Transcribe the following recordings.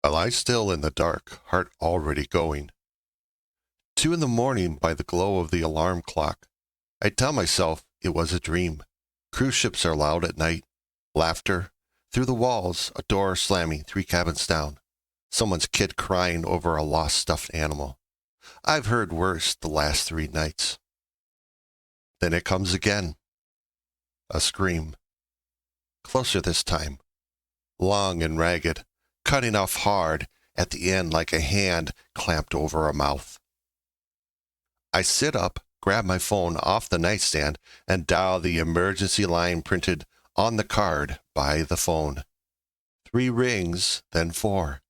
I lie still in the dark, heart already going. 2 in the morning by the glow of the alarm clock. I tell myself it was a dream. Cruise ships are loud at night. Laughter. Through the walls, a door slamming 3 cabins down. Someone's kid crying over a lost stuffed animal. I've heard worse the last 3 nights. Then it comes again. A scream. Closer this time. Long and ragged, cutting off hard at the end like a hand clamped over a mouth. I sit up, grab my phone off the nightstand, and dial the emergency line printed on the card by the phone. 3 rings, then 4,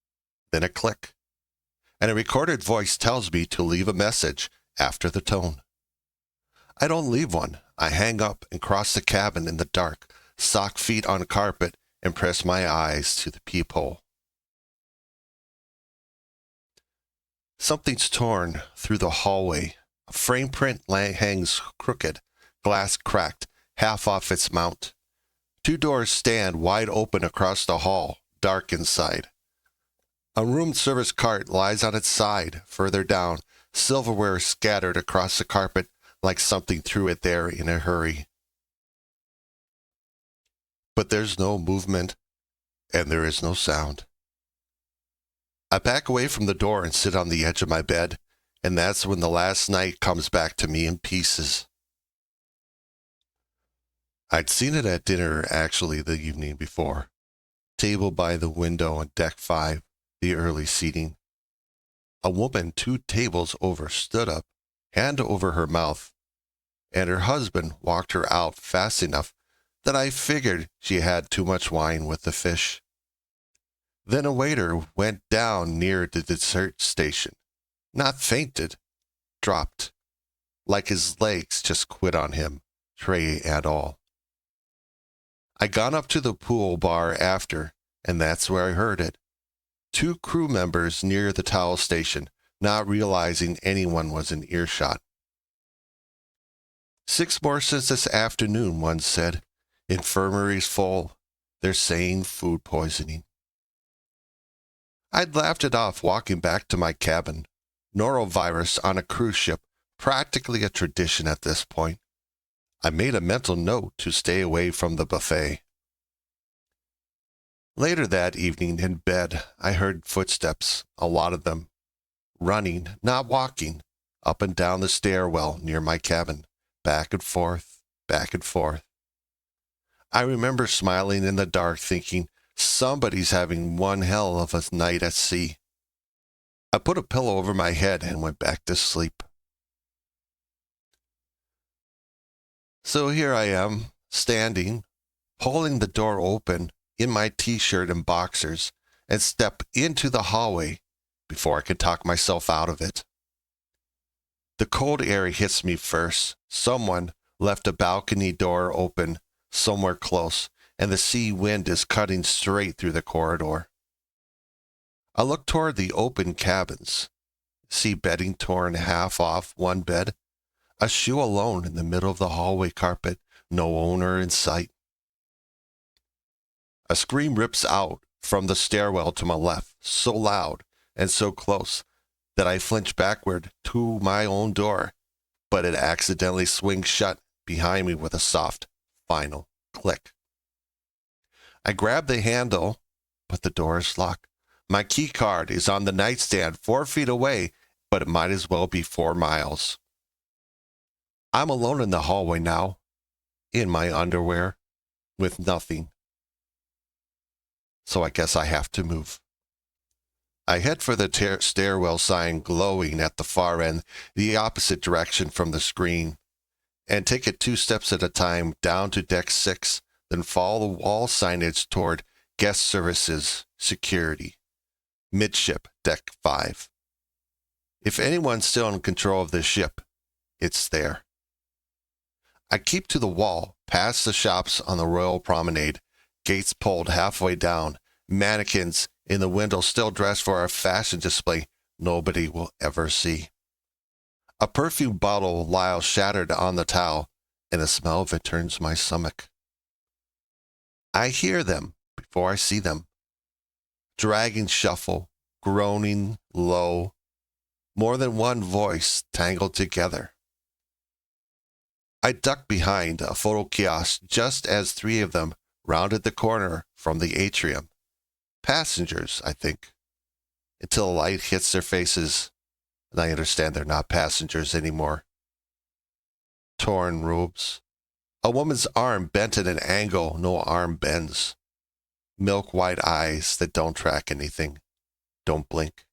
then a click. And a recorded voice tells me to leave a message after the tone. I don't leave one. I hang up and cross the cabin in the dark, sock feet on carpet, and press my eyes to the peephole. Something's torn through the hallway. A frame print hangs crooked, glass cracked, half off its mount. 2 doors stand wide open across the hall, dark inside. A room service cart lies on its side, further down, silverware scattered across the carpet like something threw it there in a hurry. But there's no movement, and there is no sound. I back away from the door and sit on the edge of my bed, and that's when the last night comes back to me in pieces. I'd seen it at dinner, actually, the evening before. Table by the window on deck 5, the early seating. A woman 2 tables over stood up, hand over her mouth, and her husband walked her out fast enough that I figured she had too much wine with the fish. Then a waiter went down near the dessert station. Not fainted, dropped, like his legs just quit on him, tray and all. I got up to the pool bar after, and that's where I heard it. 2 crew members near the towel station, not realizing anyone was in earshot. 6 more since this afternoon, one said. Infirmary's full. They're saying food poisoning. I'd laughed it off walking back to my cabin. Norovirus on a cruise ship, practically a tradition at this point. I made a mental note to stay away from the buffet. Later that evening in bed, I heard footsteps, a lot of them, running, not walking, up and down the stairwell near my cabin, back and forth, back and forth. I remember smiling in the dark, thinking, somebody's having one hell of a night at sea. I put a pillow over my head and went back to sleep. So here I am, standing, holding the door open in my t-shirt and boxers, and step into the hallway before I can talk myself out of it. The cold air hits me first. Someone left a balcony door open somewhere close, and the sea wind is cutting straight through the corridor. I look toward the open cabins, see bedding torn half off one bed, a shoe alone in the middle of the hallway carpet, no owner in sight. A scream rips out from the stairwell to my left, so loud and so close that I flinch backward to my own door, but it accidentally swings shut behind me with a soft, final click. I grab the handle, but the door is locked. My key card is on the nightstand 4 feet away, but it might as well be 4 miles. I'm alone in the hallway now, in my underwear, with nothing. So I guess I have to move. I head for the stairwell sign glowing at the far end, the opposite direction from the screen, and take it 2 steps at a time down to deck 6, then follow the wall signage toward guest services, security, midship, deck 5. If anyone's still in control of this ship, it's there. I keep to the wall, past the shops on the Royal Promenade, gates pulled halfway down, mannequins in the window still dressed for a fashion display nobody will ever see. A perfume bottle lies shattered on the towel, and the smell of it turns my stomach. I hear them before I see them. dragging shuffle, groaning low, more than one voice tangled together. I ducked behind a photo kiosk just as three of them rounded the corner from the atrium. Passengers, I think, until a light hits their faces, and I understand they're not passengers anymore. Torn robes. A woman's arm bent at an angle no arm bends. Milk-white eyes that don't track anything, don't blink,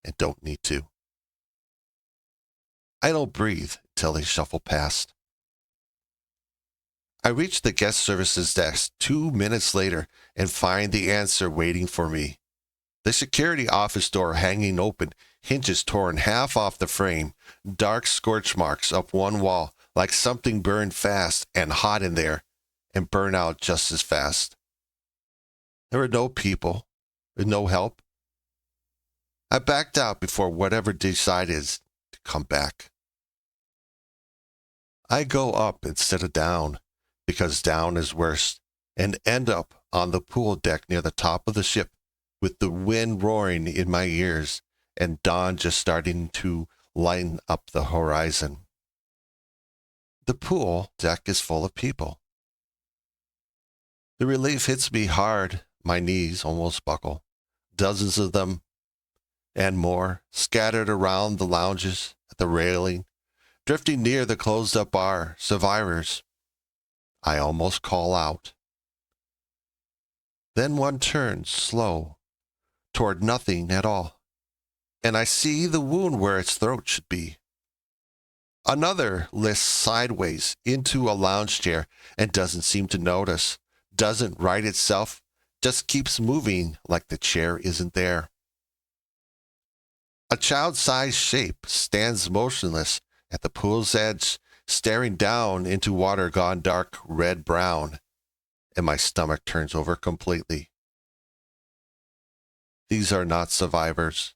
and don't need to. I don't breathe till they shuffle past. I reach the guest services desk 2 minutes later and find the answer waiting for me. The security office door hanging open, hinges torn half off the frame, dark scorch marks up one wall like something burned fast and hot in there and burn out just as fast. There were no people, no help. I backed out before whatever decided to come back. I go up instead of down, because down is worse, and end up on the pool deck near the top of the ship, with the wind roaring in my ears and dawn just starting to lighten up the horizon. The pool deck is full of people. The relief hits me hard, my knees almost buckle. Dozens of them and more scattered around the lounges, at the railing, drifting near the closed-up bar, survivors. I almost call out. Then one turns slow toward nothing at all, and I see the wound where its throat should be. Another lists sideways into a lounge chair and doesn't seem to notice, doesn't right itself, just keeps moving like the chair isn't there. A child-sized shape stands motionless at the pool's edge, staring down into water gone dark red-brown, and my stomach turns over completely. These are not survivors.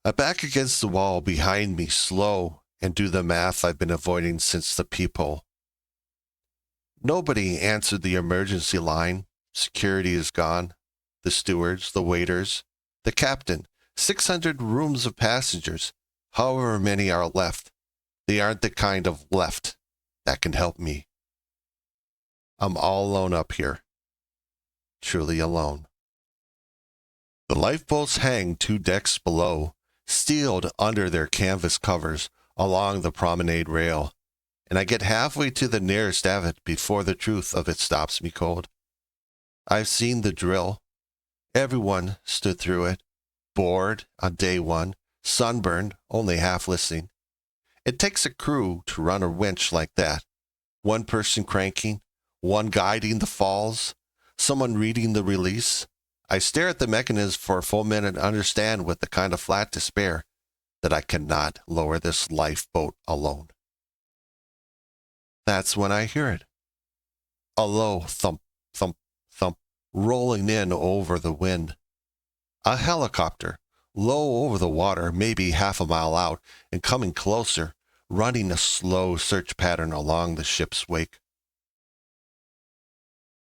I back against the wall behind me, slow, and do the math I've been avoiding since the peephole. Nobody answered the emergency line. Security is gone. The stewards, the waiters, the captain, 600 rooms of passengers, however many are left. They aren't the kind of left that can help me. I'm all alone up here. Truly alone. The lifeboats hang 2 decks below, steeled under their canvas covers along the promenade rail, and I get halfway to the nearest of it before the truth of it stops me cold. I've seen the drill. Everyone stood through it, bored on day one, sunburned, only half listening. It takes a crew to run a winch like that. One person cranking, one guiding the falls, someone reading the release. I stare at the mechanism for a full minute and understand with the kind of flat despair that I cannot lower this lifeboat alone. That's when I hear it. A low thump, thump, thump, rolling in over the wind. A helicopter, low over the water, maybe half a mile out, and coming closer, running a slow search pattern along the ship's wake.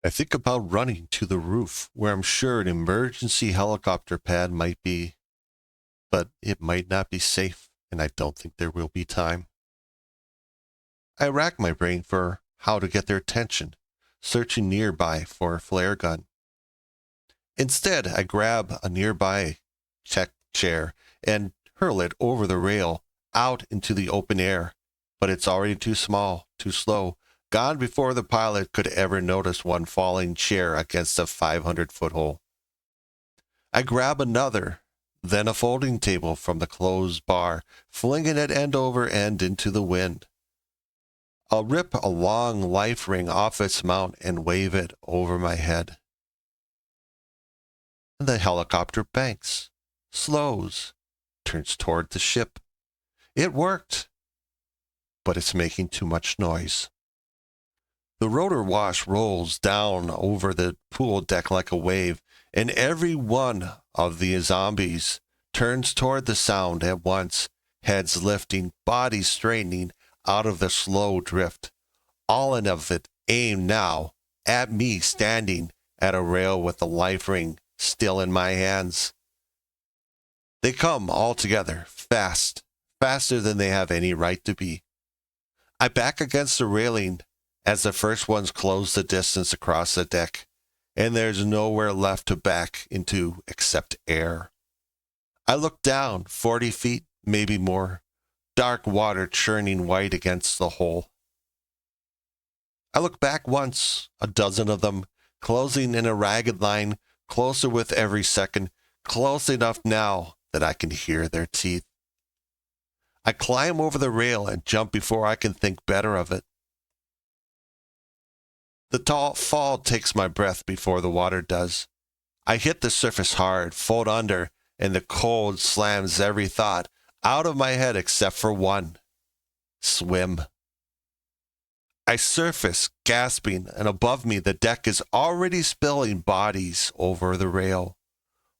I think about running to the roof, where I'm sure an emergency helicopter pad might be, but it might not be safe, and I don't think there will be time. I rack my brain for how to get their attention, searching nearby for a flare gun. Instead, I grab a nearby check chair and hurl it over the rail, out into the open air, but it's already too small, too slow, gone before the pilot could ever notice one falling chair against a 500-foot hole. I grab another, then a folding table from the closed bar, flinging it end over end into the wind. I'll rip a long life ring off its mount and wave it over my head. And the helicopter banks, slows, turns toward the ship. It worked, but it's making too much noise. The rotor wash rolls down over the pool deck like a wave, and every one of the zombies turns toward the sound at once, heads lifting, bodies straightening out of the slow drift. All of it aimed now at me standing at a rail with the life ring still in my hands. They come all together, fast, faster than they have any right to be. I back against the railing as the first ones close the distance across the deck, and there's nowhere left to back into except air. I look down 40 feet, maybe more, dark water churning white against the hull. I look back once, a dozen of them, closing in a ragged line, closer with every second, close enough now that I can hear their teeth. I climb over the rail and jump before I can think better of it. The tall fall takes my breath before the water does. I hit the surface hard, fold under, and the cold slams every thought out of my head except for one: swim. I surface, gasping, and above me the deck is already spilling bodies over the rail.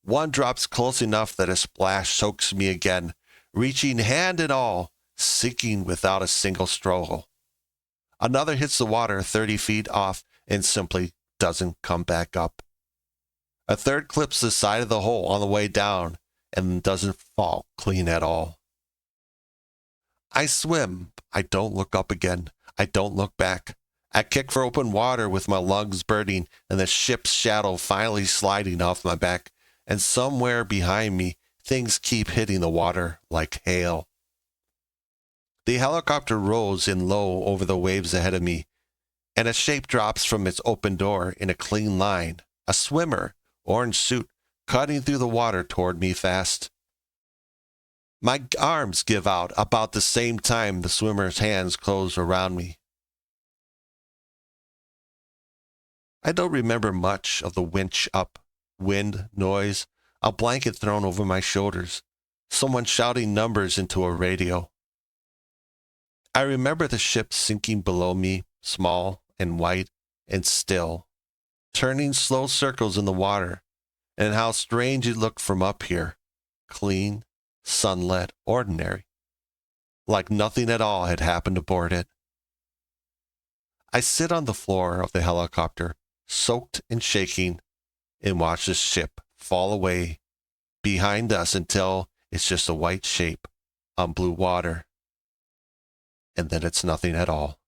One drops close enough that a splash soaks me again, reaching hand and all, sinking without a single struggle. Another hits the water 30 feet off and simply doesn't come back up. A third clips the side of the hole on the way down and doesn't fall clean at all. I swim. I don't look up again. I don't look back. I kick for open water with my lungs burning and the ship's shadow finally sliding off my back, and somewhere behind me, things keep hitting the water like hail. The helicopter rolls in low over the waves ahead of me, and a shape drops from its open door in a clean line, a swimmer, orange suit, cutting through the water toward me fast. My arms give out about the same time the swimmer's hands close around me. I don't remember much of the winch up, wind, noise, a blanket thrown over my shoulders, someone shouting numbers into a radio. I remember the ship sinking below me, small and white and still, turning slow circles in the water, and how strange it looked from up here, clean, sunlit, ordinary, like nothing at all had happened aboard it. I sit on the floor of the helicopter, soaked and shaking, and watch the ship fall away behind us until it's just a white shape on blue water, and then it's nothing at all.